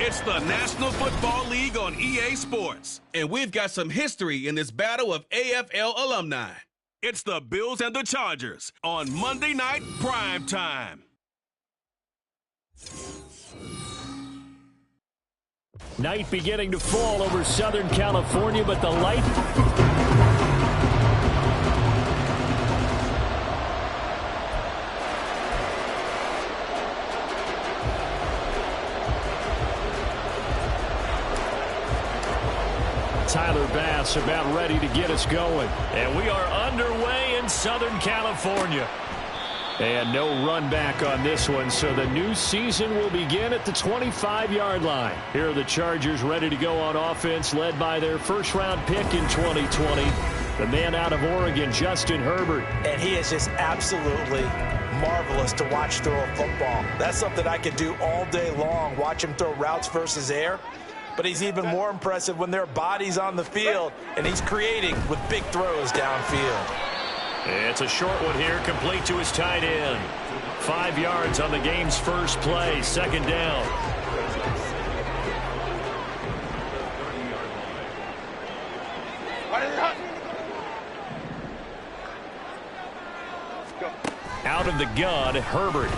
It's the National Football League on EA Sports, and we've got some history in this battle of AFL alumni. It's the Bills and the Chargers on Monday Night Prime Time. Night beginning to fall over Southern California, but the light... Tyler Bass about ready to get us going. And we are underway in Southern California. And no run back on this one, so the new season will begin at the 25-yard line. Here are the Chargers ready to go on offense, led by their first-round pick in 2020, the man out of Oregon, Justin Herbert. And he is just absolutely marvelous to watch throw a football. That's something I could do all day long, watch him throw routes versus air. But he's even more impressive when there are bodies on the field, and he's creating with big throws downfield. It's a short one here, complete to his tight end. 5 yards on the game's first play, second down. Out of the gun, Herbert.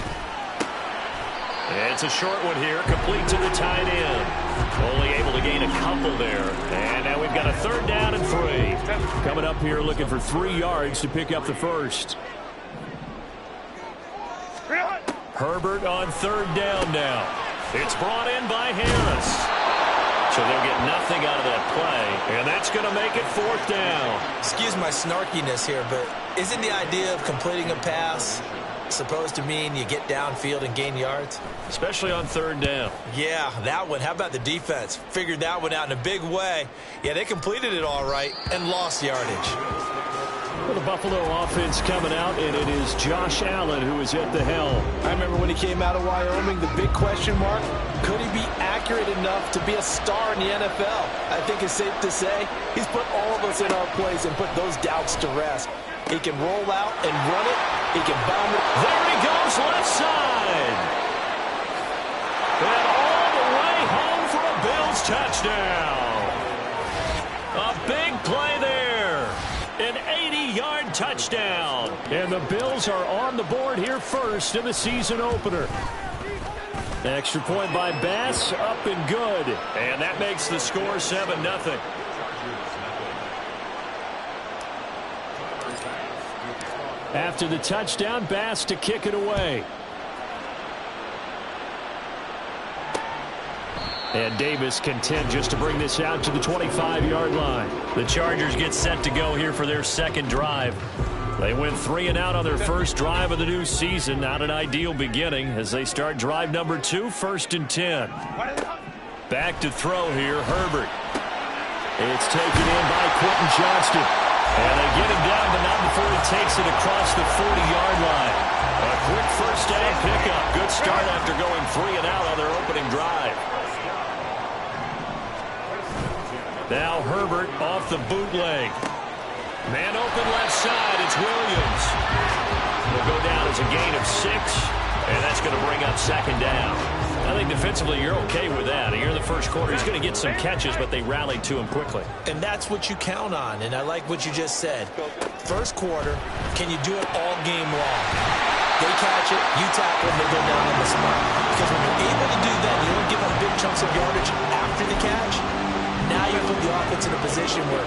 It's a short one here, complete to the tight end. Only able to gain a couple there. And now we've got a third down and 3. Coming up here looking for 3 yards to pick up the first. Herbert on third down now. It's brought in by Harris. So they'll get nothing out of that play. And that's going to make it fourth down. Excuse my snarkiness here, but isn't the idea of completing a pass supposed to mean you get downfield and gain yards? Especially on third down. Yeah, that one. How about the defense? Figured that one out in a big way. Yeah, they completed it all right and lost yardage. Well, the Buffalo offense coming out, and it is Josh Allen who is at the helm. I remember when he came out of Wyoming, the big question mark, could he be accurate enough to be a star in the NFL? I think it's safe to say he's put all of us in our place and put those doubts to rest. He can roll out and run it. He can bomb it. There he goes, left side. And all the way home for a Bills touchdown. A big play there. An 80-yard touchdown. And the Bills are on the board here first in the season opener. Extra point by Bass, up and good. And that makes the score 7-0. After the touchdown, Bass to kick it away. And Davis content just to bring this out to the 25-yard line. The Chargers get set to go here for their second drive. They went 3 and out on their first drive of the new season. Not an ideal beginning as they start drive number 2, 1st and 10. Back to throw here, Herbert. It's taken in by Quentin Johnston. And they get him down, but not before he takes it across the 40-yard line. A quick first down pickup. Good start after going 3 and out on their opening drive. Now Herbert off the bootleg. Man open left side. It's Williams. Will go down as a gain of 6, and that's going to bring up second down. I think defensively you're okay with that. Here in the first quarter, he's going to get some catches, but they rallied to him quickly. And that's what you count on, and I like what you just said. First quarter, can you do it all game long? They catch it, you tackle them, they go down on the spot. Because when you're able to do that, you don't give them big chunks of yardage after the catch. Now you put the offense in a position where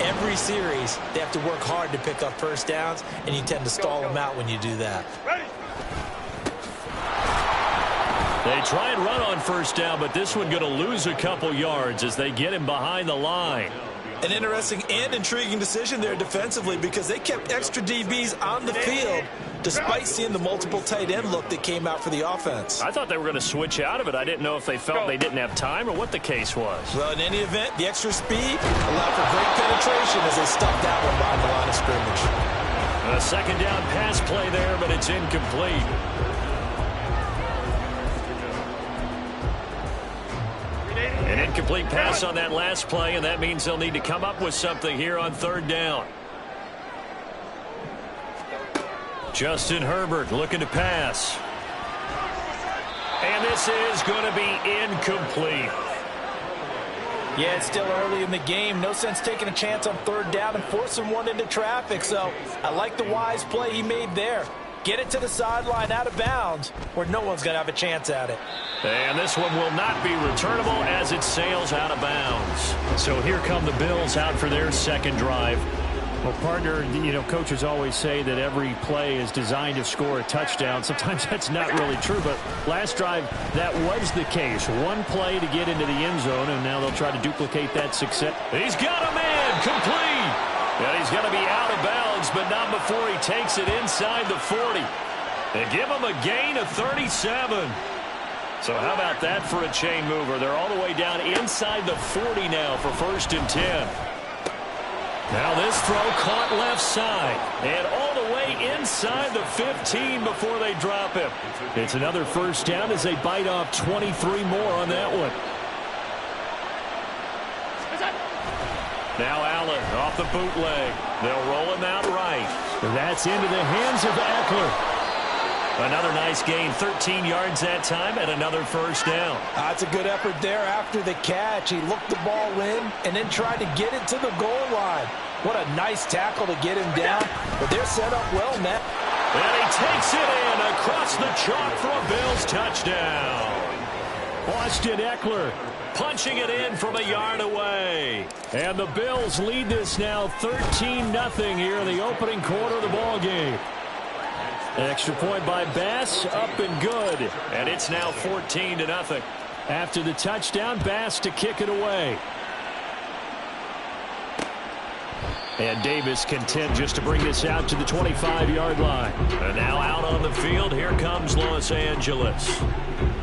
every series they have to work hard to pick up first downs, and you tend to stall them out when you do that. They try and run on first down, but this one going to lose a couple yards as they get him behind the line. An interesting and intriguing decision there defensively because they kept extra DBs on the field despite seeing the multiple tight end look that came out for the offense. I thought they were going to switch out of it. I didn't know if they felt they didn't have time or what the case was. Well, in any event, the extra speed allowed for great penetration as they stuffed that one behind the line of scrimmage. A second down pass play there, but it's incomplete. An incomplete pass on that last play, and that means they'll need to come up with something here on third down. Justin Herbert looking to pass. And this is going to be incomplete. Yeah, it's still early in the game. No sense taking a chance on third down and forcing one into traffic. So I like the wise play he made there. Get it to the sideline out of bounds where no one's going to have a chance at it. And this one will not be returnable as it sails out of bounds. So here come the Bills out for their second drive. Well, partner, coaches always say that every play is designed to score a touchdown. Sometimes that's not really true, but last drive, that was the case. One play to get into the end zone, and now they'll try to duplicate that success. He's got a man, complete. And he's going to be out of bounds, but not before he takes it inside the 40. They give him a gain of 37. So how about that for a chain mover? They're all the way down inside the 40 now for 1st and 10. Now this throw caught left side and all the way inside the 15 before they drop him. It's another first down as they bite off 23 more on that one. Now Allen off the bootleg. They'll roll him out right. That's into the hands of Eckler. Another nice gain, 13 yards that time, and another first down. That's a good effort there after the catch. He looked the ball in and then tried to get it to the goal line. What a nice tackle to get him down, but they're set up well now. And he takes it in across the chalk for a Bills touchdown. Austin Eckler punching it in from a yard away. And the Bills lead this now 13-0 here in the opening quarter of the ball game. Extra point by Bass, up and good. And it's now 14-0. After the touchdown, Bass to kick it away. And Davis content just to bring this out to the 25-yard line. And now out on the field, here comes Los Angeles.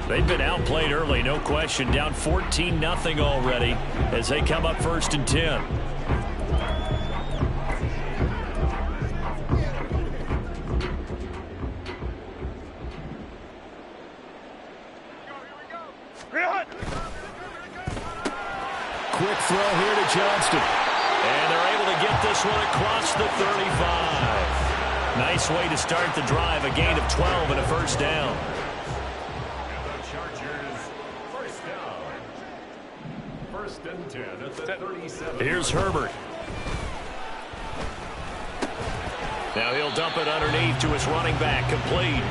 They've been outplayed early, no question. Down 14-0 already as they come up 1st and 10. Quick throw here to Johnston. And they're able to get this one across the 35. Nice way to start the drive. A gain of 12 and a first down. The Chargers, first down. 1st and 10 at the 37. Here's Herbert. Now he'll dump it underneath to his running back, complete.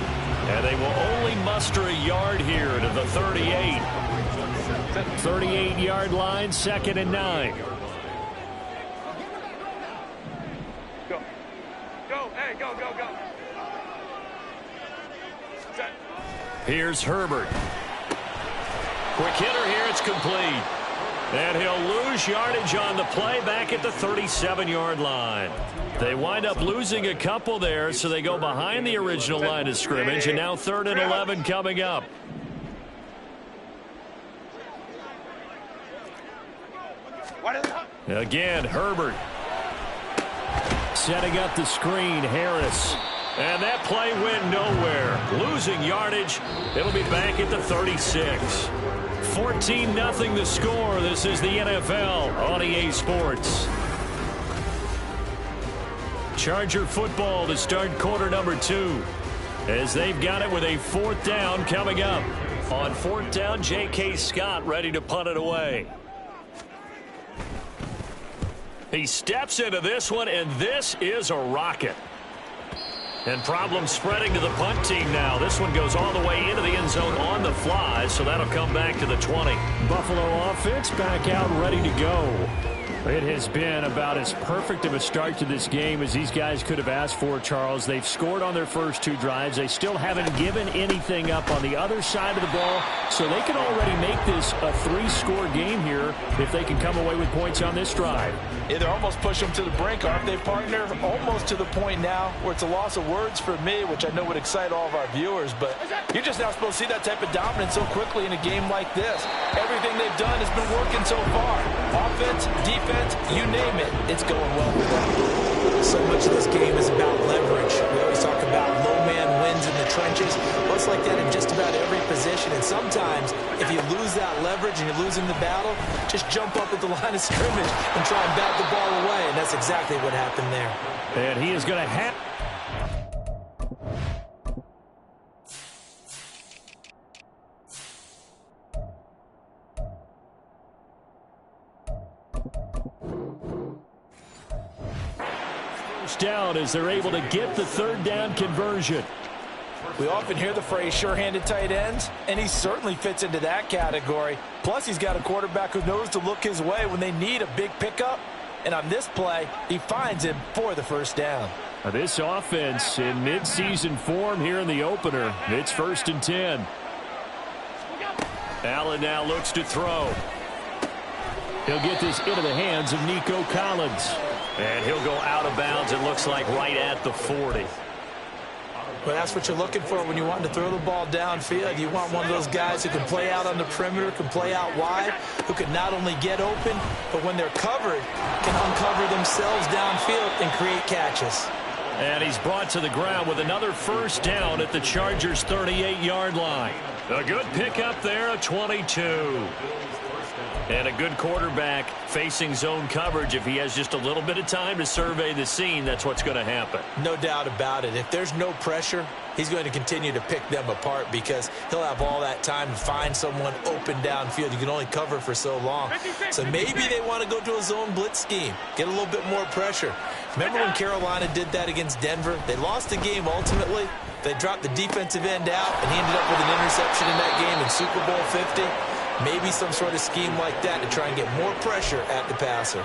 And they will only muster a yard here to the 38. 38-yard line, 2nd and 9. Go. Go. Hey, go, go, go. Set. Here's Herbert. Quick hitter here. It's complete. And he'll lose yardage on the play back at the 37-yard line. They wind up losing a couple there, so they go behind the original line of scrimmage, and now 3rd and 11 coming up. Again, Herbert. Setting up the screen, Harris. And that play went nowhere. Losing yardage. It'll be back at the 36. 14-0 the score. This is the NFL on EA Sports. Charger football to start quarter number 2. As they've got it with a 4th down coming up. On 4th down, J.K. Scott ready to punt it away. He steps into this one, and this is a rocket. And problems spreading to the punt team now. This one goes all the way into the end zone on the fly, so that'll come back to the 20. Buffalo offense back out ready to go. It has been about as perfect of a start to this game as these guys could have asked for, Charles. They've scored on their first 2 drives. They still haven't given anything up on the other side of the ball, so they can already make this a 3-score game here if they can come away with points on this drive. Yeah, they're almost pushing them to the brink, aren't they, partner? Almost to the point now where it's a loss of words for me, which I know would excite all of our viewers, but you're just not supposed to see that type of dominance so quickly in a game like this. Everything they've done has been working so far. Offense, defense, you name it, it's going well for them. So much of this game is about leverage. We always talk about low man wins in the trenches. Well, it's like that in just about every position. And sometimes, if you lose that leverage and you're losing the battle, just jump up at the line of scrimmage and try and bat the ball away. And that's exactly what happened there. And he is going to have... touchdown as they're able to get the third down conversion. We often hear the phrase sure-handed tight ends, and he certainly fits into that category. Plus, he's got a quarterback who knows to look his way when they need a big pickup. And on this play, he finds him for the first down. This offense in midseason form here in the opener. It's 1st and 10. Allen now looks to throw. He'll get this into the hands of Nico Collins. And he'll go out of bounds, it looks like, right at the 40. Well, that's what you're looking for when you want to throw the ball downfield. You want one of those guys who can play out on the perimeter, can play out wide, who can not only get open, but when they're covered, can uncover themselves downfield and create catches. And he's brought to the ground with another first down at the Chargers' 38-yard line. A good pickup there, a 22. And a good quarterback facing zone coverage. If he has just a little bit of time to survey the scene, that's what's going to happen. No doubt about it. If there's no pressure, he's going to continue to pick them apart because he'll have all that time to find someone open downfield. You can only cover for so long. So maybe they want to go to a zone blitz scheme, get a little bit more pressure. Remember when Carolina did that against Denver? They lost the game ultimately. They dropped the defensive end out, and he ended up with an interception in that game in Super Bowl 50. Maybe some sort of scheme like that to try and get more pressure at the passer.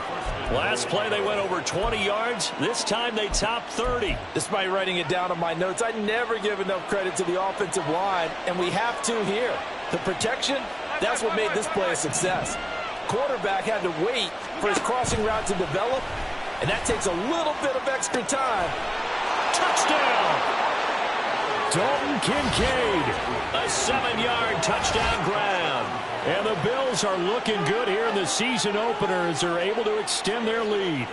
Last play, they went over 20 yards. This time, they topped 30. Despite writing it down on my notes, I never give enough credit to the offensive line, and we have to here. The protection, that's what made this play a success. Quarterback had to wait for his crossing route to develop, and that takes a little bit of extra time. Touchdown! Dalton Kincaid. A 7-yard touchdown grab. And the Bills are looking good here in the season opener as they're able to extend their lead.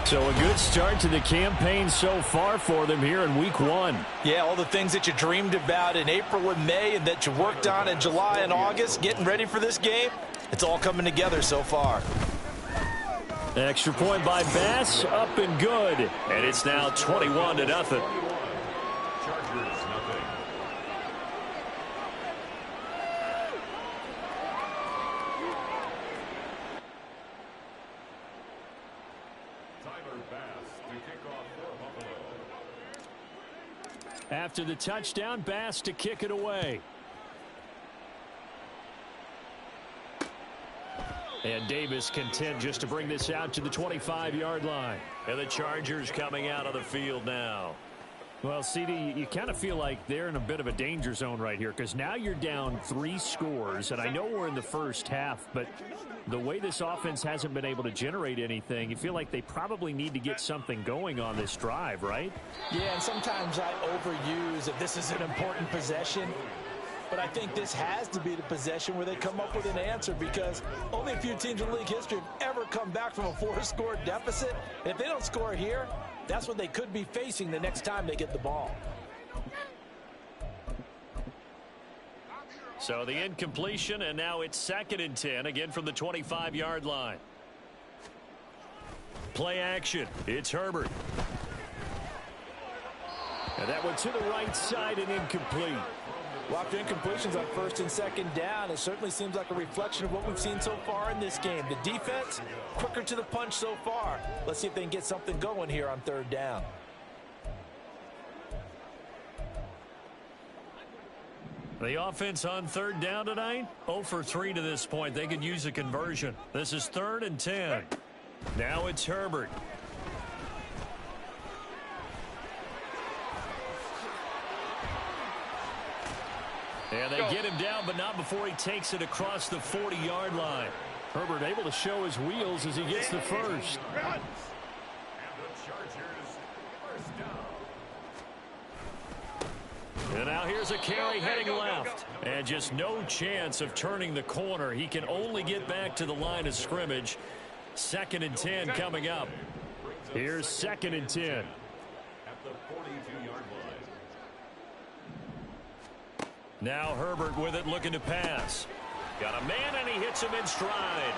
So a good start to the campaign so far for them here in week 1. Yeah, all the things that you dreamed about in April and May and that you worked on in July and August, getting ready for this game, it's all coming together so far. Extra point by Bass, up and good. And it's now 21-0. After the touchdown, Bass to kick it away. And Davis content just to bring this out to the 25-yard line. And the Chargers coming out of the field now. Well, CD, you kind of feel like they're in a bit of a danger zone right here because now you're down 3 scores, and I know we're in the first half, but the way this offense hasn't been able to generate anything, you feel like they probably need to get something going on this drive, right? Yeah, and sometimes I overuse if this is an important possession. But I think this has to be the possession where they come up with an answer because only a few teams in league history have ever come back from a 4-score deficit. And if they don't score here, that's what they could be facing the next time they get the ball. So the incompletion, and now it's 2nd and 10, again from the 25-yard line. Play action. It's Herbert. And that one to the right side and incomplete. Well, after incompletions on 1st and 2nd down, it certainly seems like a reflection of what we've seen so far in this game. The defense, quicker to the punch so far. Let's see if they can get something going here on 3rd down. The offense on 3rd down tonight, 0 for 3 to this point. They could use a conversion. This is 3rd and 10. Now it's Herbert. And they get him down, but not before he takes it across the 40-yard line. Herbert able to show his wheels as he gets the first. And now here's a carry heading left. And just no chance of turning the corner. He can only get back to the line of scrimmage. 2nd and 10 coming up. Here's 2nd and 10. At the 42-yard line. Now Herbert with it, looking to pass. Got a man, and he hits him in stride.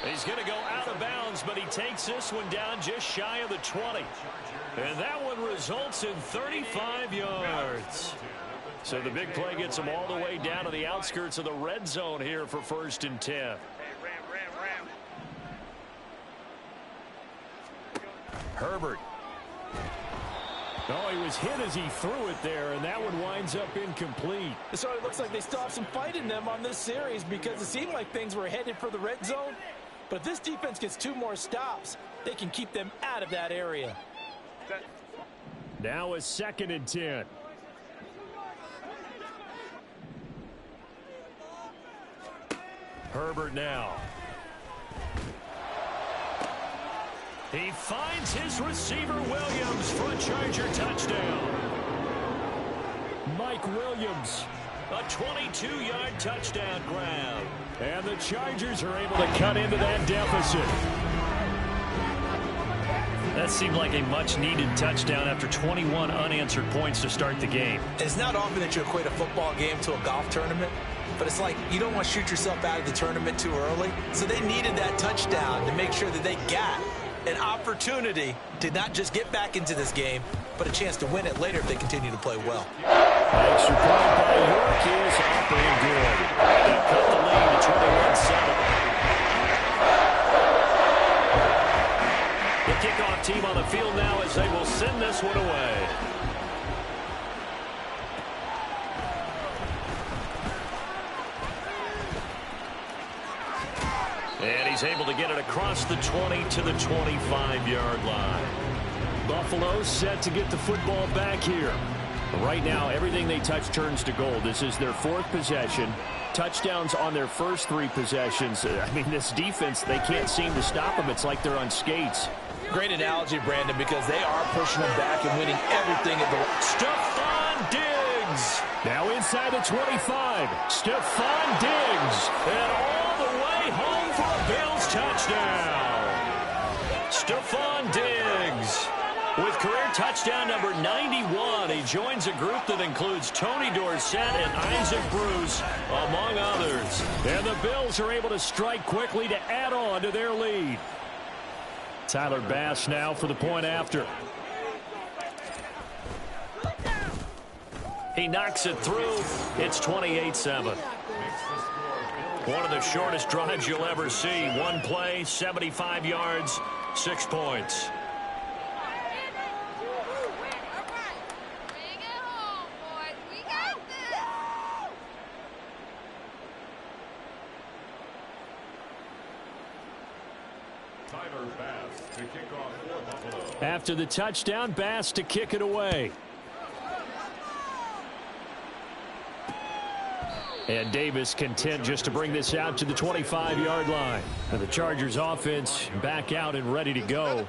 He's going to go out of bounds, but he takes this one down just shy of the 20. And that one results in 35 yards. So the big play gets him all the way down to the outskirts of the red zone here for 1st and 10. Herbert. Oh, he was hit as he threw it there, and that one winds up incomplete. So it looks like they still have some fight in them on this series because it seemed like things were headed for the red zone. But if this defense gets 2 more stops, they can keep them out of that area. Now a 2nd and 10. Herbert now. He finds his receiver, Williams, for a Charger touchdown. Mike Williams. A 22-yard touchdown grab. And the Chargers are able to cut into that deficit. That seemed like a much-needed touchdown after 21 unanswered points to start the game. It's not often that you equate a football game to a golf tournament, but it's like you don't want to shoot yourself out of the tournament too early. So they needed that touchdown to make sure that they got an opportunity to not just get back into this game, but a chance to win it later if they continue to play well. Extra point by York is up and good. That cut the lead to 21-7. The kickoff team on the field now as they will send this one away. And he's able to get it across the 20 to the 25-yard line. Buffalo set to get the football back here. Right now, everything they touch turns to gold. This is their 4th possession. Touchdowns on their first 3 possessions. I mean, this defense, they can't seem to stop them. It's like they're on skates. Great analogy, Brandon, because they are pushing them back and winning everything at the... Stephon Diggs. Now inside the 25. Stephon Diggs. And all the way home for a Bills touchdown. Stephon Diggs with career touchdown number 91. He joins a group that includes Tony Dorsett and Isaac Bruce, among others. And the Bills are able to strike quickly to add on to their lead. Tyler Bass now for the point after. He knocks it through. It's 28-7. One of the shortest drives you'll ever see. One play, 75 yards, 6 points. After the touchdown, Bass to kick it away. And Davis content just to bring this out to the 25-yard line. And the Chargers offense back out and ready to go.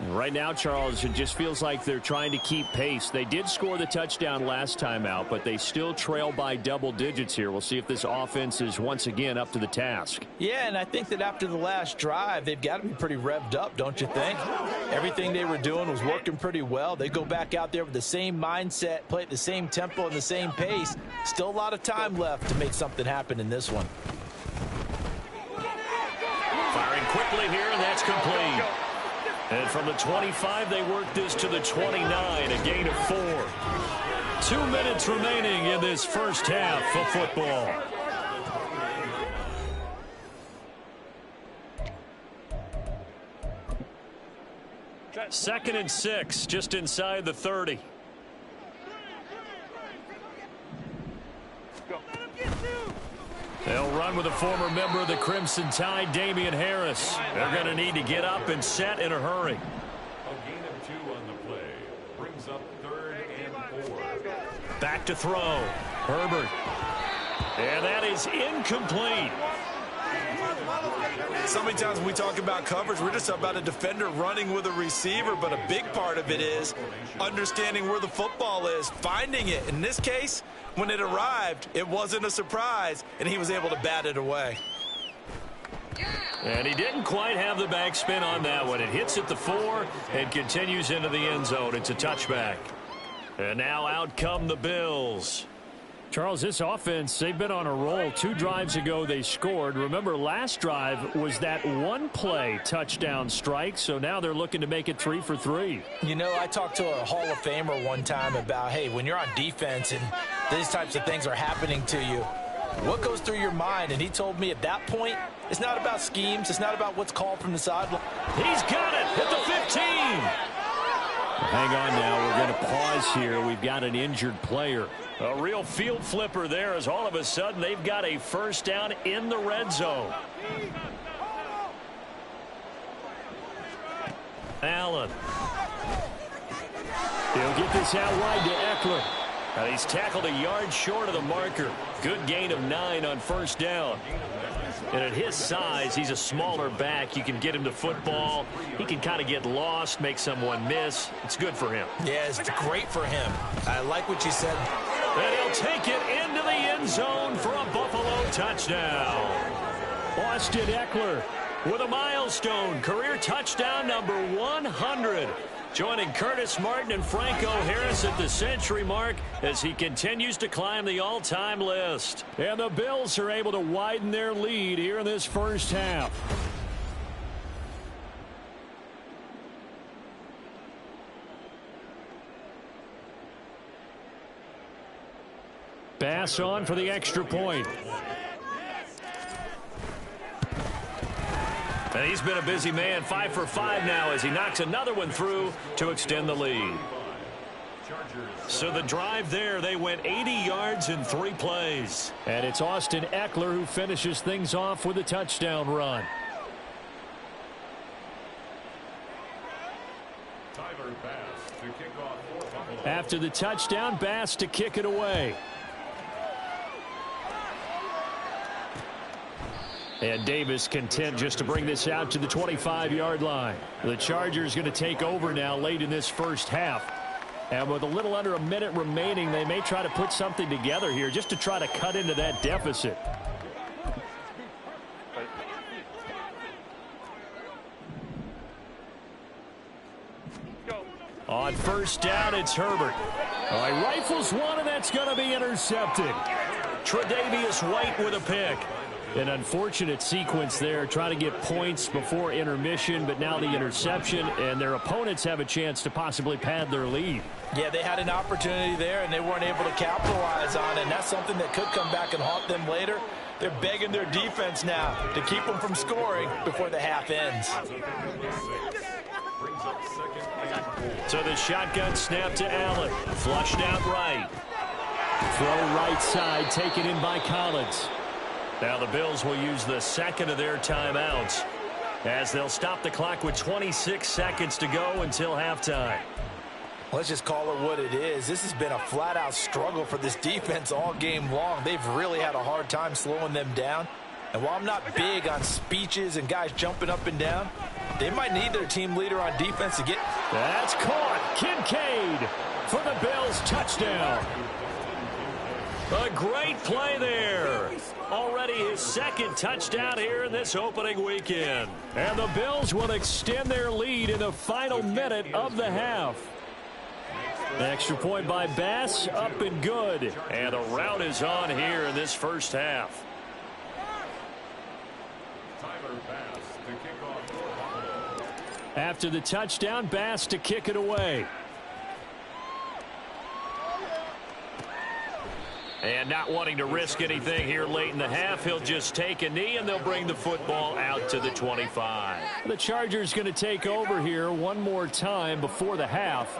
Right now, Charles, it just feels like they're trying to keep pace. They did score the touchdown last time out, but they still trail by double digits here. We'll see if this offense is once again up to the task. Yeah, and I think that after the last drive, they've got to be pretty revved up, don't you think? Everything they were doing was working pretty well. They go back out there with the same mindset, play at the same tempo and the same pace. Still a lot of time left to make something happen in this one. Firing quickly here, and that's complete. And from the 25, they work this to the 29, a gain of 4. 2 minutes remaining in this first half of football. Second and 6, just inside the 30. They'll run with a former member of the Crimson Tide, Damian Harris. They're going to need to get up and set in a hurry. A gain of 2 on the play. Brings up 3rd and 4. Back to throw. Herbert. And that is incomplete. So many times when we talk about coverage, we're just about a defender running with a receiver, but a big part of it is understanding where the football is, finding it. In this case, when it arrived, it wasn't a surprise, and he was able to bat it away. And he didn't quite have the backspin on that one. It hits at the 4 and continues into the end zone. It's a touchback. And now out come the Bills. Charles, this offense, they've been on a roll. 2 drives ago, they scored. Remember, last drive was that 1-play touchdown strike, so now they're looking to make it 3 for 3. You know, I talked to a Hall of Famer one time about, hey, when you're on defense and these types of things are happening to you, what goes through your mind? And he told me at that point, it's not about schemes. It's not about what's called from the sideline. He's got it at the 15. hang on now. We're going to pause here. We've got an injured player. A real field flipper there as all of a sudden they've got a first down in the red zone. Allen. He'll get this out wide to Eckler. And he's tackled a yard short of the marker. Good gain of 9 on first down. And at his size, he's a smaller back. You can get him to football. He can kind of get lost, make someone miss. It's good for him. Yeah, it's great for him. I like what you said. And he'll take it into the end zone for a Buffalo touchdown. Austin Eckler with a milestone career touchdown number 100. Joining Curtis Martin and Franco Harris at the century mark as he continues to climb the all-time list. And the Bills are able to widen their lead here in this first half. Bass on for the extra point. And he's been a busy man, 5 for 5 now as he knocks another one through to extend the lead. So the drive there, they went 80 yards in 3 plays. And it's Austin Eckler who finishes things off with a touchdown run. After the touchdown, Bass to kick it away. And Davis content just to bring this out to the 25-yard line. The Chargers going to take over now late in this first half. And with a little under a minute remaining, they may try to put something together here just to try to cut into that deficit. On first down, it's Herbert. All right, rifles one, and that's going to be intercepted. Tre'Davious White with a pick. An unfortunate sequence there, trying to get points before intermission, but now the interception, and their opponents have a chance to possibly pad their lead. Yeah, they had an opportunity there, and they weren't able to capitalize on it, and that's something that could come back and haunt them later. They're begging their defense now to keep them from scoring before the half ends. So the shotgun snap to Allen. Flushed out right. Throw right side, taken in by Collins. Now the Bills will use the second of their timeouts as they'll stop the clock with 26 seconds to go until halftime. Let's just call it what it is. This has been a flat-out struggle for this defense all game long. They've really had a hard time slowing them down. And while I'm not big on speeches and guys jumping up and down, they might need their team leader on defense to get... That's caught. Kincaid for the Bills touchdown. A great play there. Already his second touchdown here in this opening weekend. And the Bills will extend their lead in the final minute of the half. The extra point by Bass, up and good. And the route is on here in this first half. After the touchdown, Bass to kick it away. And not wanting to risk anything here late in the half, he'll just take a knee and they'll bring the football out to the 25. The Chargers going to take over here one more time before the half.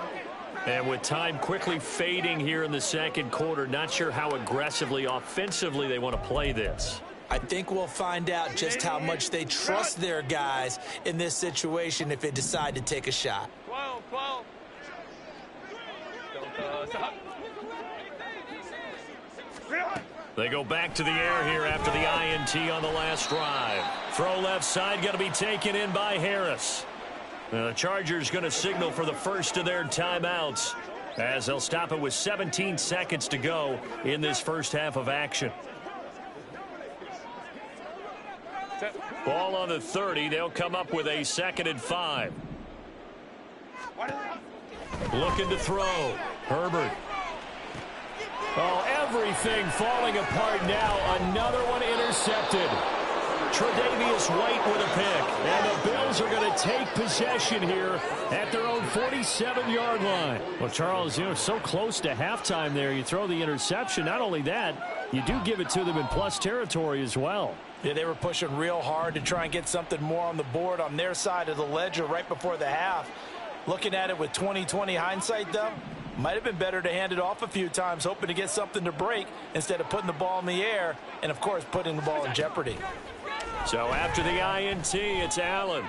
And with time quickly fading here in the second quarter, not sure how aggressively, offensively they want to play this. I think we'll find out just how much they trust their guys in this situation if they decide to take a shot. 12. Stop. They go back to the air here after the INT on the last drive. Throw left side going to be taken in by Harris. The Chargers going to signal for the first of their timeouts as they'll stop it with 17 seconds to go in this first half of action. Ball on the 30. They'll come up with a 2nd and 5. Looking to throw. Herbert. Oh, everything falling apart now. Another one intercepted. Tre'Davious White with a pick. And the Bills are going to take possession here at their own 47-yard line. Well, Charles, so close to halftime there. You throw the interception. Not only that, you do give it to them in plus territory as well. Yeah, they were pushing real hard to try and get something more on the board on their side of the ledger right before the half. Looking at it with 20/20 hindsight, though, might have been better to hand it off a few times, hoping to get something to break instead of putting the ball in the air and, of course, putting the ball in jeopardy. So after the INT, it's Allen.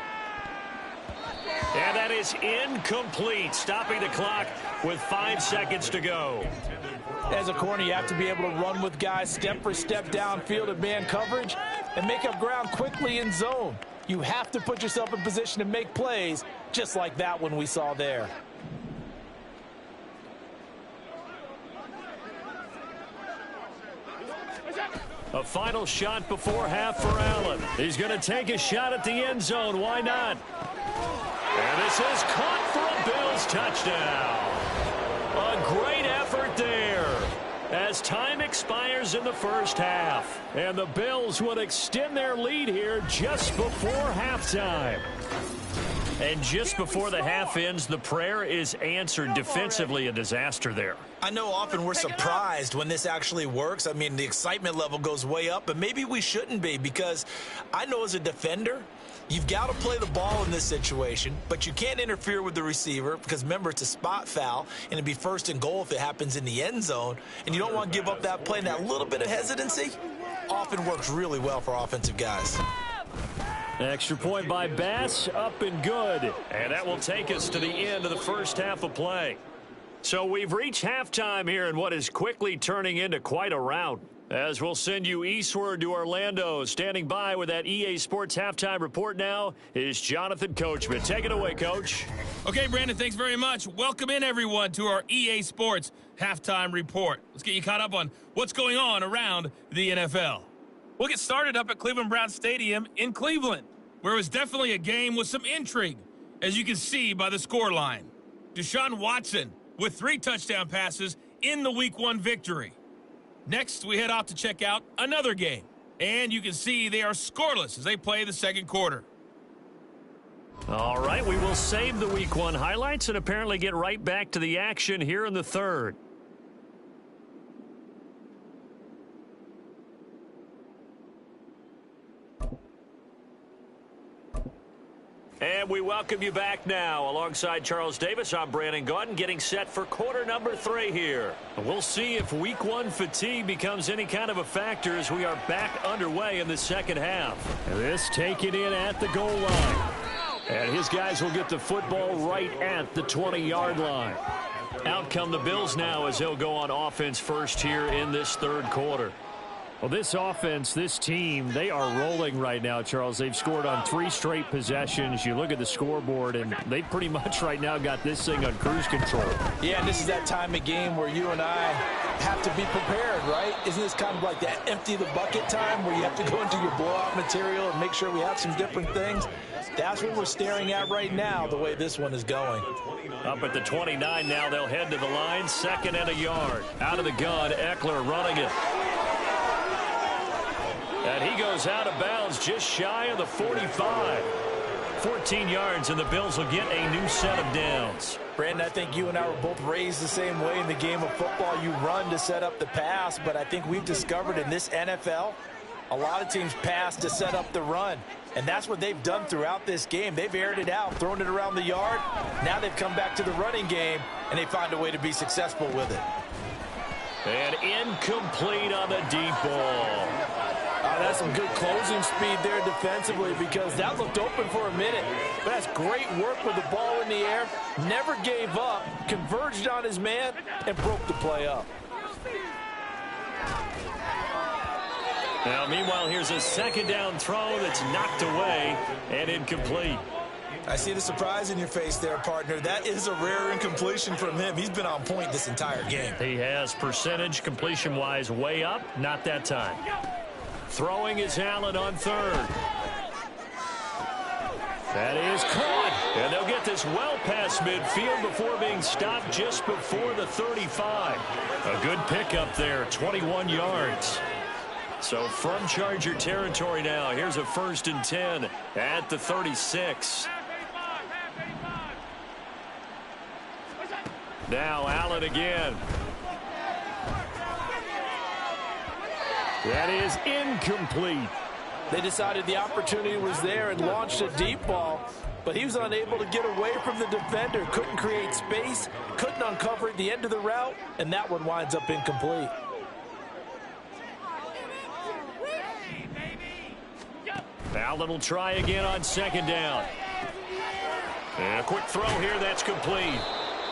And that is incomplete, stopping the clock with 5 seconds to go. As a corner, you have to be able to run with guys step for step downfield at man coverage and make up ground quickly in zone. You have to put yourself in position to make plays, just like that one we saw there. A final shot before half for Allen. He's going to take a shot at the end zone. Why not? And this is caught for a Bills touchdown. A great effort there as time expires in the first half. And the Bills would extend their lead here just before halftime. And just before the half ends, the prayer is answered. Defensively, a disaster there. I know often we're surprised when this actually works. I mean, the excitement level goes way up, but maybe we shouldn't be, because I know as a defender, you've got to play the ball in this situation, but you can't interfere with the receiver because, remember, it's a spot foul, and it'd be first and goal if it happens in the end zone, and you don't want to give up that play. And that little bit of hesitancy often works really well for offensive guys. Extra point by Bass, up and good. And that will take us to the end of the first half of play. So we've reached halftime here in what is quickly turning into quite a rout. As we'll send you eastward to Orlando. Standing by with that EA Sports halftime report now is Jonathan Coachman. Take it away, Coach. Okay, Brandon, thanks very much. Welcome in, everyone, to our EA Sports halftime report. Let's get you caught up on what's going on around the NFL. We'll get started up at Cleveland Browns Stadium in Cleveland, where it was definitely a game with some intrigue, as you can see by the scoreline. Deshaun Watson with 3 touchdown passes in the Week 1 victory. Next, we head off to check out another game, and you can see they are scoreless as they play the second quarter. All right, we will save the Week 1 highlights and apparently get right back to the action here in the third. And we welcome you back now. Alongside Charles Davis, I'm Brandon Gaudin, getting set for quarter number 3 here. We'll see if Week 1 fatigue becomes any kind of a factor as we are back underway in the second half. And this taken in at the goal line. And his guys will get the football right at the 20-yard line. Out come the Bills now as they'll go on offense first here in this third quarter. Well, this offense, this team, they are rolling right now, Charles. They've scored on 3 straight possessions. You look at the scoreboard, and they pretty much right now got this thing on cruise control. Yeah, and this is that time of game where you and I have to be prepared, right? Isn't this kind of like that empty the bucket time where you have to go into your blowout material and make sure we have some different things? That's what we're staring at right now, the way this one is going. Up at the 29 now, they'll head to the line, 2nd and a yard. Out of the gun, Eckler running it. And he goes out of bounds just shy of the 45. 14 yards, and the Bills will get a new set of downs. Brandon, I think you and I were both raised the same way in the game of football. You run to set up the pass, but I think we've discovered in this NFL, a lot of teams pass to set up the run. And that's what they've done throughout this game. They've aired it out, thrown it around the yard. Now they've come back to the running game, and they find a way to be successful with it. And incomplete on the deep ball. That's some good closing speed there defensively, because that looked open for a minute. But that's great work with the ball in the air. Never gave up, converged on his man, and broke the play up. Now, meanwhile, here's a 2nd down throw that's knocked away and incomplete. I see the surprise in your face there, partner. That is a rare incompletion from him. He's been on point this entire game. He has percentage completion-wise way up, not that time. Throwing is Allen on 3rd. That is caught. And they'll get this well past midfield before being stopped just before the 35. A good pickup there, 21 yards. So from Charger territory now, here's a 1st and 10 at the 36. Now Allen again. That is incomplete. They decided the opportunity was there and launched a deep ball. but he was unable to get away from the defender. Couldn't create space, couldn't uncover at the end of the route, and that one winds up incomplete. Allen will try again on second down. And a quick throw here, that's complete.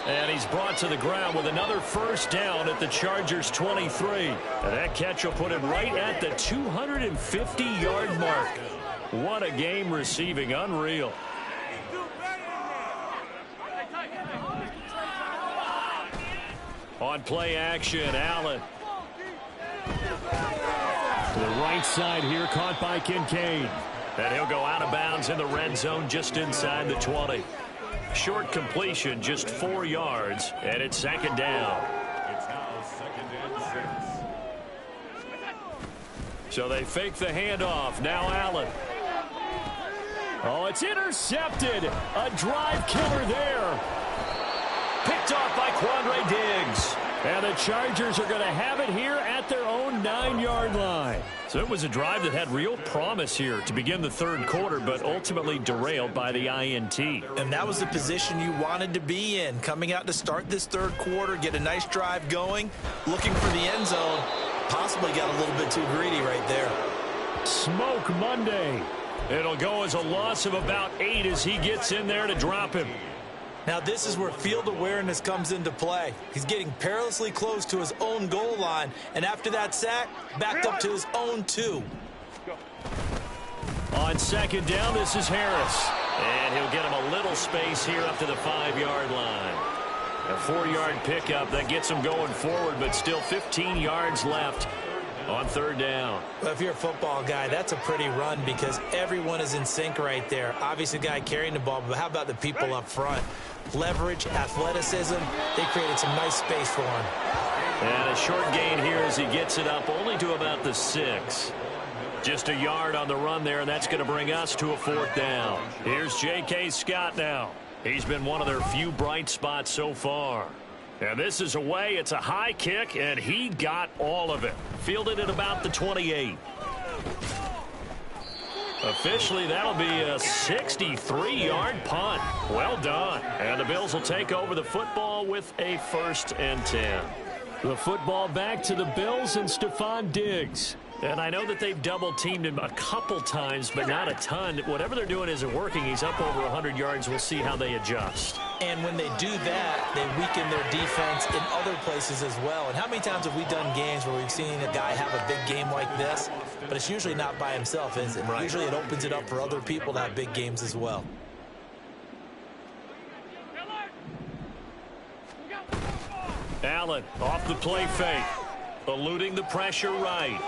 And he's brought to the ground with another first down at the Chargers' 23. And that catch will put him right at the 250-yard mark. What a game receiving, unreal. On play action, Allen. To the right side here, caught by Kincaid. And he'll go out of bounds in the red zone just inside the 20. Short completion, just 4 yards, and it's second down. It's now 2nd and 6. So they fake the handoff. Now Allen. Oh, it's intercepted. A drive killer there. Picked off by Quandre Diggs. And the Chargers are going to have it here at their own 9-yard line. So it was a drive that had real promise here to begin the third quarter, but ultimately derailed by the INT. And that was the position you wanted to be in. Coming out to start this third quarter, get a nice drive going, looking for the end zone. Possibly got a little bit too greedy right there. Smoke Monday. It'll go as a loss of about 8 as he gets in there to drop him. Now this is where field awareness comes into play. He's getting perilously close to his own goal line, and after that sack, backed up to his own 2. On second down, this is Harris. And he'll get him a little space here up to the 5-yard line. A 4-yard pickup that gets him going forward, but still 15 yards left on third down. Well, if you're a football guy, that's a pretty run because everyone is in sync right there. Obviously, the guy carrying the ball, but how about the people up front? Leverage, athleticism, they created some nice space for him. And a short gain here as he gets it up only to about the 6. Just a yard on the run there, and that's going to bring us to a 4th down. Here's J.K. Scott now. He's been one of their few bright spots so far. And this is away. It's a high kick, and he got all of it. Fielded at about the 28. Officially, that'll be a 63-yard punt. Well done. And the Bills will take over the football with a 1st and 10. The football back to the Bills and Stephon Diggs. And I know that they've double-teamed him a couple times, but not a ton. Whatever they're doing isn't working. He's up over 100 yards. We'll see how they adjust. And when they do that, they weaken their defense in other places as well. And how many times have we done games where we've seen a guy have a big game like this, but it's usually not by himself, is it? Right. Usually it opens it up for other people to have big games as well. Allen off the play fake, eluding the pressure right.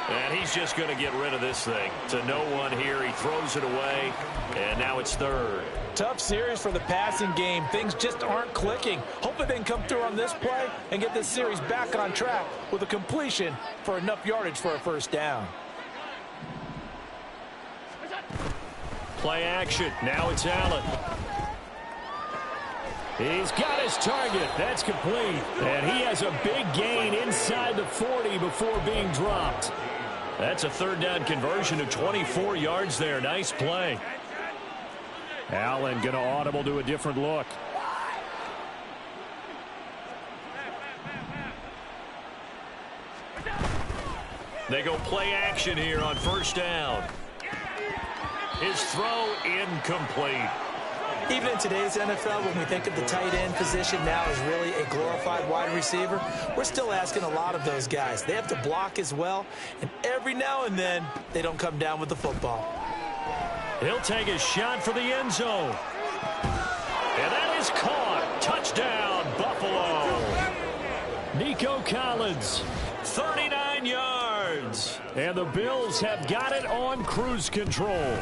And he's just going to get rid of this thing. To no one here. He throws it away, and now it's 3rd. Tough series for the passing game. Things just aren't clicking. Hopefully they can come through on this play and get this series back on track with a completion for enough yardage for a 1st down. Play action. Now it's Allen. He's got his target. That's complete. And he has a big gain inside the 40 before being dropped. That's a 3rd down conversion of 24 yards there. Nice play. Allen going to audible to a different look. They go play action here on 1st down. His throw incomplete. Even in today's NFL, when we think of the tight end position now as really a glorified wide receiver, we're still asking a lot of those guys. They have to block as well, and every now and then, they don't come down with the football. He'll take a shot for the end zone. And that is caught. Touchdown, Buffalo. Nico Collins. 39 yards. And the Bills have got it on cruise control.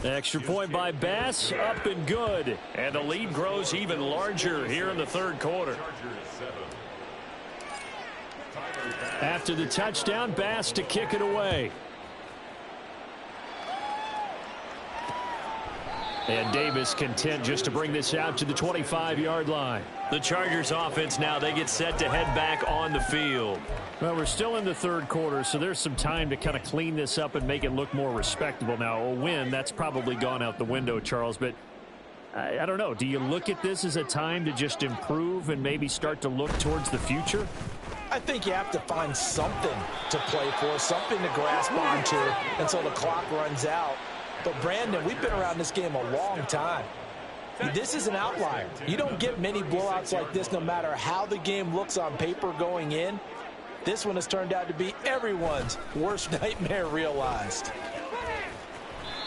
Extra point by Bass, up and good. And the lead grows even larger here in the 3rd quarter. After the touchdown, Bass to kick it away. And Davis content just to bring this out to the 25-yard line. The Chargers offense now, they get set to head back on the field. Well, we're still in the third quarter, so there's some time to kind of clean this up and make it look more respectable. Now, a win, that's probably gone out the window, Charles, but I don't know. Do you look at this as a time to just improve and maybe start to look towards the future? I think you have to find something to play for, something to grasp onto until the clock runs out. But, Brandon, we've been around this game a long time. This is an outlier. You don't get many blowouts like this no matter how the game looks on paper going in. This one has turned out to be everyone's worst nightmare realized.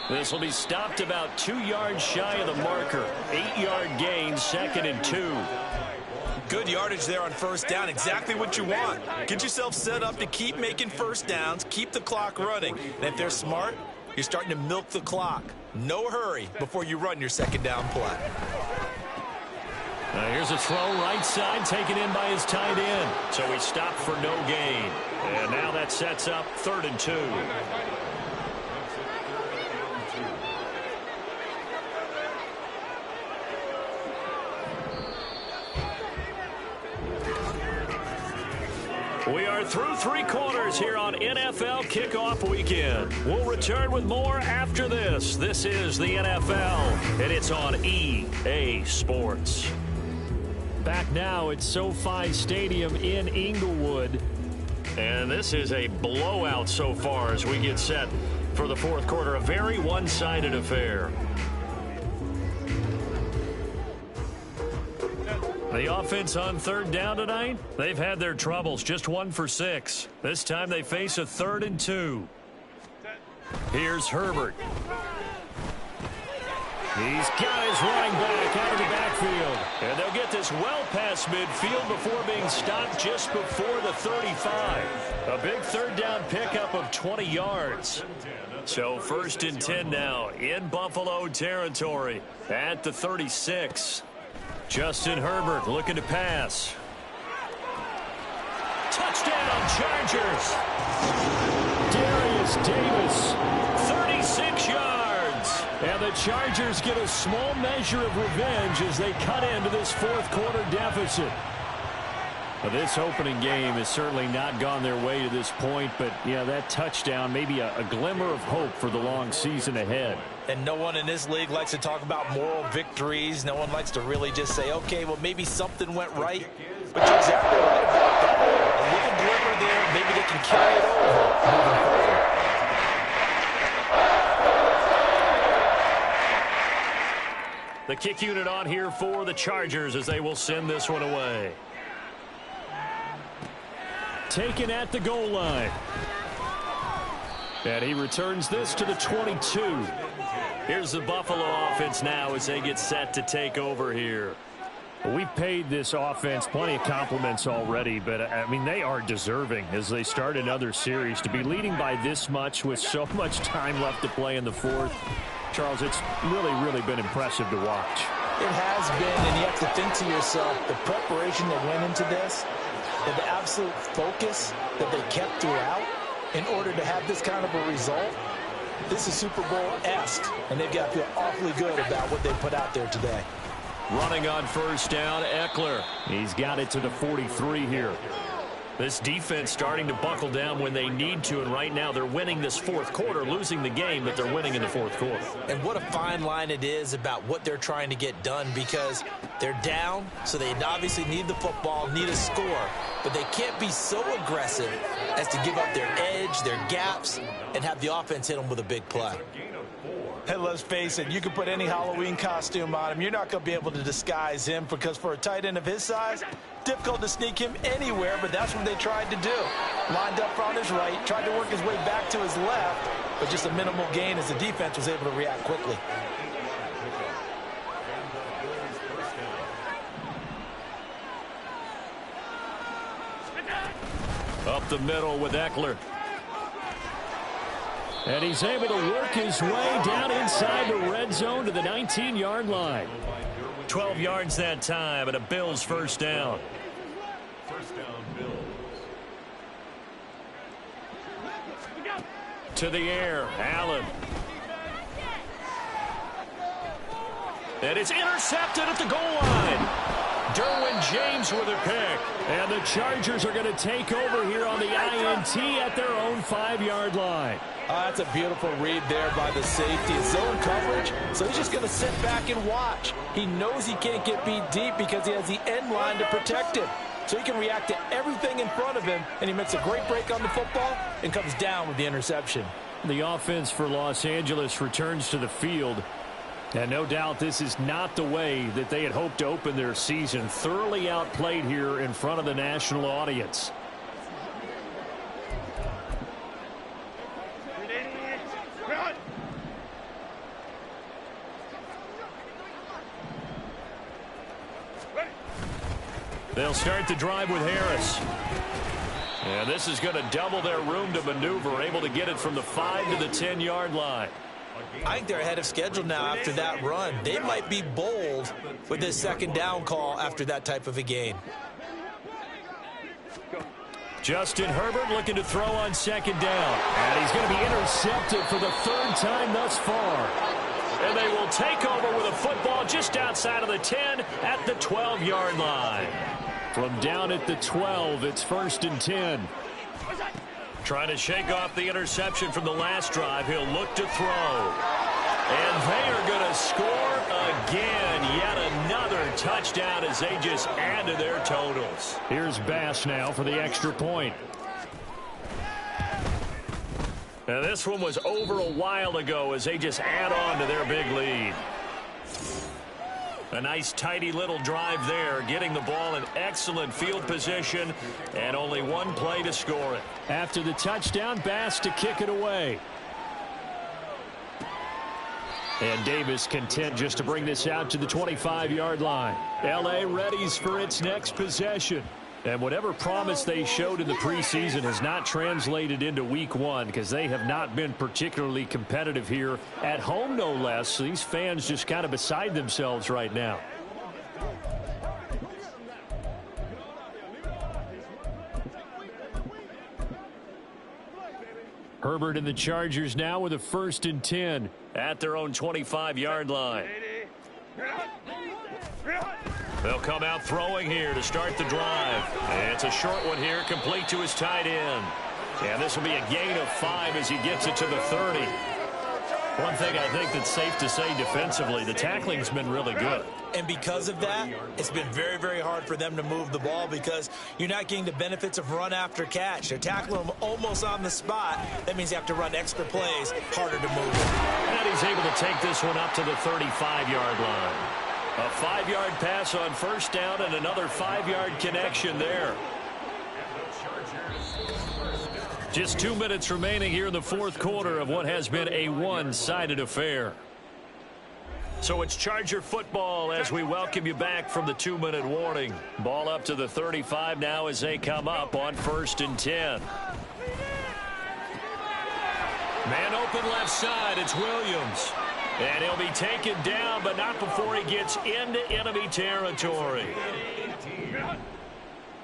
This will be stopped about 2 yards shy of the marker. 8-yard gain, 2nd and 2. Good yardage there on first down. Exactly what you want. Get yourself set up to keep making first downs, keep the clock running. And if they're smart, you're starting to milk the clock. No hurry before you run your second down play. Here's a throw right side taken in by his tight end. So he stopped for no gain. And now that sets up 3rd and 2. We are through 3 quarters here on NFL Kickoff Weekend. We'll return with more after this. This is the NFL, and it's on EA Sports. Back now at SoFi Stadium in Inglewood. And this is a blowout so far as we get set for the fourth quarter. A very one-sided affair. The offense on 3rd down tonight, they've had their troubles. Just 1 for 6. This time they face a 3rd and 2. Here's Herbert. He's got his running back out of the backfield. And they'll get this well past midfield before being stopped just before the 35. A big 3rd down pickup of 20 yards. So 1st and 10 now in Buffalo territory at the 36. Justin Herbert looking to pass. Touchdown, Chargers. Darius Davis. 36 yards. And the Chargers get a small measure of revenge as they cut into this fourth quarter deficit. Well, this opening game has certainly not gone their way to this point, but yeah, that touchdown, maybe a glimmer of hope for the long season ahead. And no one in this league likes to talk about moral victories. No one likes to really just say, okay, well, maybe something went right. But you're exactly right about that. A little glimmer there, maybe they can carry it over moving forward. The kick unit on here for the Chargers as they will send this one away. Taken at the goal line. And he returns this to the 22. Here's the Buffalo offense now as they get set to take over here. We've paid this offense plenty of compliments already, but, I mean, they are deserving as they start another series. To be leading by this much with so much time left to play in the fourth, Charles, it's really been impressive to watch. It has been, and you have to think to yourself, the preparation that went into this, and the absolute focus that they kept throughout in order to have this kind of a result. This is Super Bowl-esque, and they've got to feel awfully good about what they put out there today. Running on first down, Eckler. He's got it to the 43 here. This defense starting to buckle down when they need to, and right now they're winning this fourth quarter, losing the game, but they're winning in the fourth quarter. And what a fine line it is about what they're trying to get done, because they're down, so they obviously need the football, need a score, but they can't be so aggressive as to give up their edge, their gaps, and have the offense hit them with a big play. Hey, let's face it, you can put any Halloween costume on him. You're not going to be able to disguise him, because for a tight end of his size, difficult to sneak him anywhere, but that's what they tried to do. Lined up on his right, tried to work his way back to his left, but just a minimal gain as the defense was able to react quickly. Up the middle with Eckler. And he's able to work his way down inside the red zone to the 19-yard line. 12 yards that time, and a Bills first down. First down, Bills. To the air, Allen. And it's intercepted at the goal line. Derwin James with a pick. And the Chargers are going to take over here on the INT at their own 5-yard line. That's a beautiful read there by the safety. Zone coverage, so he's just going to sit back and watch. He knows he can't get beat deep because he has the end line to protect him. So he can react to everything in front of him, and he makes a great break on the football and comes down with the interception. The offense for Los Angeles returns to the field. And no doubt this is not the way that they had hoped to open their season. Thoroughly outplayed here in front of the national audience. They'll start the drive with Harris. And this is going to double their room to maneuver, able to get it from the 5 to the 10-yard line. I think they're ahead of schedule now after that run. They might be bold with this second down call after that type of a gain. Justin Herbert looking to throw on second down. And he's going to be intercepted for the 3rd time thus far. And they will take over with a football just outside of the 10 at the 12-yard line. From down at the 12, it's 1st and 10. Trying to shake off the interception from the last drive. He'll look to throw. And they are going to score again. Yet another touchdown as they just add to their totals. Here's Bass now for the extra point. Now this one was over a while ago as they just add on to their big lead. A nice tidy little drive there, getting the ball in excellent field position, and only one play to score it. After the touchdown, Bass to kick it away. And Davis content just to bring this out to the 25-yard line. L.A. readies for its next possession. And whatever promise they showed in the preseason has not translated into week 1 because they have not been particularly competitive here at home, no less. These fans just kind of beside themselves right now. Herbert and the Chargers now with a 1st and 10 at their own 25-yard line. They'll come out throwing here to start the drive. And it's a short one here, complete to his tight end. And this will be a gain of 5 as he gets it to the 30. One thing I think that's safe to say defensively, the tackling's been really good. And because of that, it's been very, very hard for them to move the ball because you're not getting the benefits of run after catch. They're tackling them almost on the spot. That means you have to run extra plays, harder to move them. And he's able to take this one up to the 35-yard line. A 5-yard pass on 1st down and another 5-yard connection there. Just 2 minutes remaining here in the 4th quarter of what has been a one-sided affair. So it's Charger football as we welcome you back from the 2-minute warning. Ball up to the 35 now as they come up on 1st and 10. Man open left side, it's Williams. And he'll be taken down, but not before he gets into enemy territory.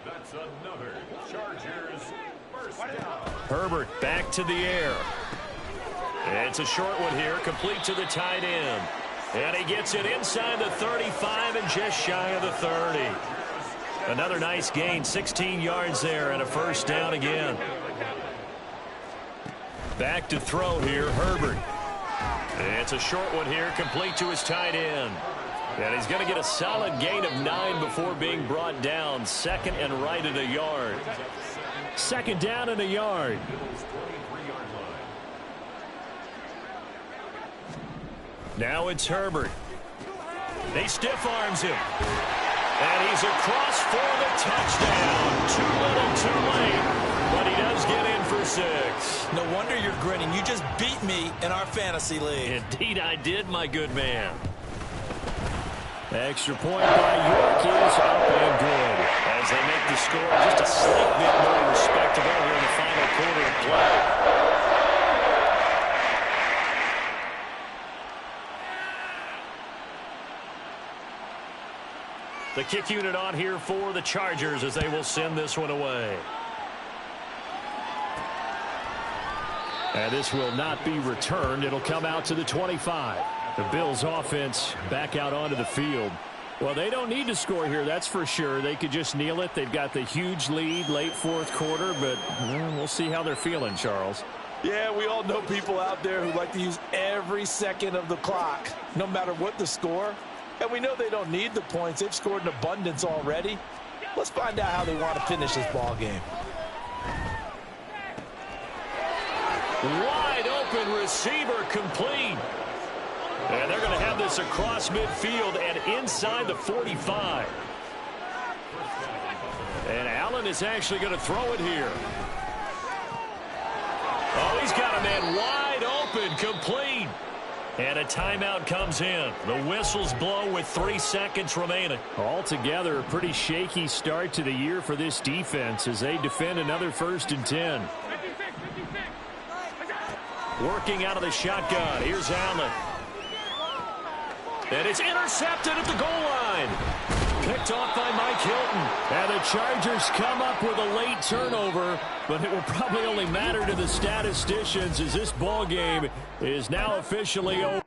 That's another Chargers first down. Herbert back to the air. It's a short one here, complete to the tight end. And he gets it inside the 35 and just shy of the 30. Another nice gain, 16 yards there and a 1st down again. Back to throw here, Herbert. It's a short one here, complete to his tight end. And he's going to get a solid gain of 9 before being brought down. 2nd and right at a yard. 2nd down and a yard. Now it's Herbert. He stiff arms him. And he's across for the touchdown. Too little, too late. But he does get in for 6. No wonder you're grinning. You just beat me in our fantasy league. Indeed I did, my good man. Extra point by York is up and good. As they make the score just a slight bit more respectable here in the final quarter of play. The kick unit on here for the Chargers as they will send this one away. And this will not be returned. It'll come out to the 25. The Bills offense back out onto the field. Well, they don't need to score here, that's for sure. They could just kneel it. They've got the huge lead late fourth quarter, but we'll see how they're feeling, Charles. Yeah, we all know people out there who like to use every second of the clock, no matter what the score. And we know they don't need the points. They've scored in abundance already. Let's find out how they want to finish this ball game. Wide open receiver complete. And they're going to have this across midfield and inside the 45. And Allen is actually going to throw it here. Oh, he's got a man wide open, complete. And a timeout comes in. The whistles blow with 3 seconds remaining. Altogether, a pretty shaky start to the year for this defense as they defend another 1st and 10. Working out of the shotgun. Here's Allen. And it's intercepted at the goal line. Picked off by Mike Hilton. And the Chargers come up with a late turnover, but it will probably only matter to the statisticians as this ball game is now officially over.